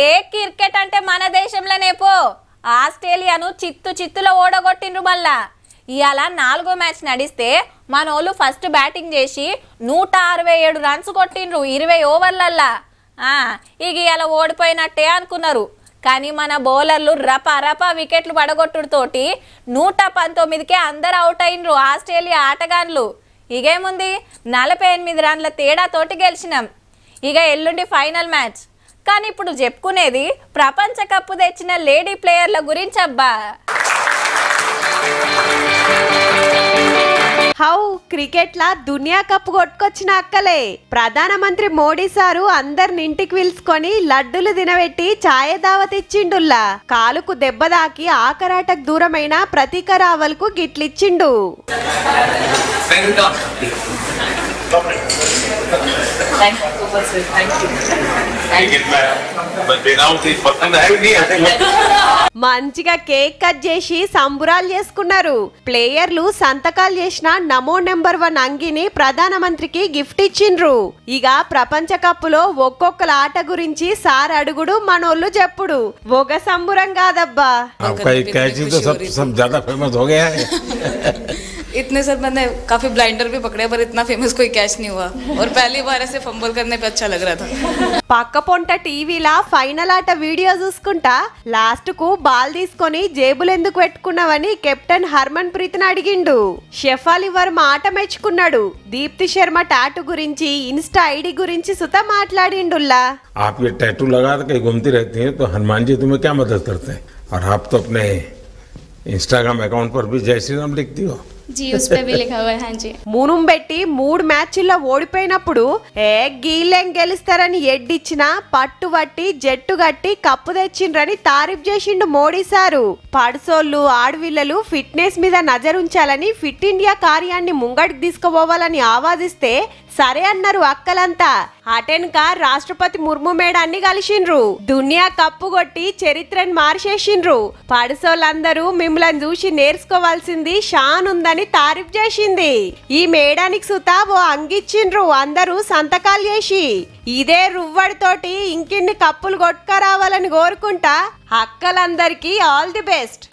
ఏ cricket అంటే మన దేశంలోనే పో. ఆస్ట్రేలియాను చిత్తులో ఓడగొట్టిండ్రు. మళ్ళా ఇవాళ 4వ మ్యాచ్ నడిస్తే మనోళ్ళు ఫస్ట్ బ్యాటింగ్ చేసి 167 రన్స్ కొట్టిండ్రు 20 ఓవర్లల్లా. ఇక ఇలా ఓడిపోయినట్టే అనుకున్నారు. కానీ మన బౌలర్లు రపా వికెట్లు పడగొట్టుతోటి 119కే అందరు అవుట్ అయినరు ఆస్ట్రేలియా ఆటగాన్లు. ఇగేముంది 48 రన్ల తేడాతోటి గెలిచినాం. ఇక ఎల్లుండి ఫైనల్ మ్యాచ్. కానీ ఇప్పుడు చెప్పుకునేది ప్రపంచ కప్ తెచ్చిన లేడీ ప్లేయర్ల గురించి. అబ్బా how cricket law Duniya cup కొట్టుకొచ్చిన అక్కలే ప్రధానమంత్రి మోడీ సారు అందరిని ఇంటికి పిలుచుకొని లడ్డులు తినబెట్టి ఛాయ దావత్ ఇచ్చిండుల్లా. కాలుకు దెబ్బ దాకి ఆకరాటకు దూరమైన ప్రతీక రావల్కు గిట్లిచ్చిండు. మంచిగా కేక్ కట్ చేసి సంబురాలు చేసుకున్నారు. ప్లేయర్లు సంతకాలు చేసిన నమో నెంబర్ 1 అంగిని ప్రధానమంత్రికి గిఫ్ట్ ఇచ్చిండ్రు. ఇక ప్రపంచ కప్పులో ఒక్కొక్కల ఆట గురించి సార్ అడుగుడు మనోళ్ళు చెప్పుడు. ఒక సంబురం కాదబ్బా. इतने सर मैंने काफी ब्लाइंडर भी पकड़े पर इतना फेमस कोई कैच नहीं हुआ और पहली बार ऐसे फंबल करने पे अच्छा लग रहा था. పక్క పొంట టీవీలా ఫైనల్ ఆట వీడియో చూసుకుంటా లాస్ట్ కు బాల్ తీసుకొని జేబులు ఎందుకు పెట్టుకున్నావని కెప్టెన్ హర్మన్ ప్రీత్ ని అడిగిండు. షెఫాలి వర్మ ఆట మెచ్చుకున్నాడు. దీప్తి శర్మ టాటూ గురించి ఇన్స్టా ఐడి గురించి సుత మాట్లాడిండుల్లా. आप ये टैटू लगा के घूमती रहती हैं तो हनुमान जी तुम्हें क्या मदद करते हैं और आप तो अपने इंस्टाग्राम अकाउंट पर भी जय श्री राम लिखती हो. जी उस पे भी लिखा हुआ है. हाँ जी మునుం పెట్టి 3 మ్యాచ్ల్లో ఓడిపోయినప్పుడు గీలేం గెలుస్తారని ఎడ్డిచ్చినా పట్టుబట్టి జట్టు గట్టి కప్పు తెచ్చిండ్రని తారీఫ్ చేసిండు మోడీ సారు. పడుసోళ్ళు ఆడవిల్లలు ఫిట్నెస్ మీద నజరుంచాలని ఫిట్ ఇండియా కార్యాన్ని ముంగడికి తీసుకుపోవాలని ఆవాదిస్తే సరే అన్నారు అక్కలంతా. అటెన్క రాష్ట్రపతి ముర్ము మేడాన్ని కలిసిండ్రు. దునియా కప్పు కొట్టి చరిత్రను మార్చేసిండ్రు. పడుసోళ్ళందరూ మిమ్మల్ని చూసి నేర్చుకోవాల్సింది షాన్ ఉందని తారీఫ్ చేసింది. ఈ మేడానికి సుతా ఓ అంగిచ్చిండ్రు అందరూ సంతకాలు చేసి. ఇదే రువ్వడితోటి ఇంకిన్ని కప్పులు కొట్టుకురావాలని కోరుకుంటా అక్కలందరికీ ఆల్ ది బెస్ట్.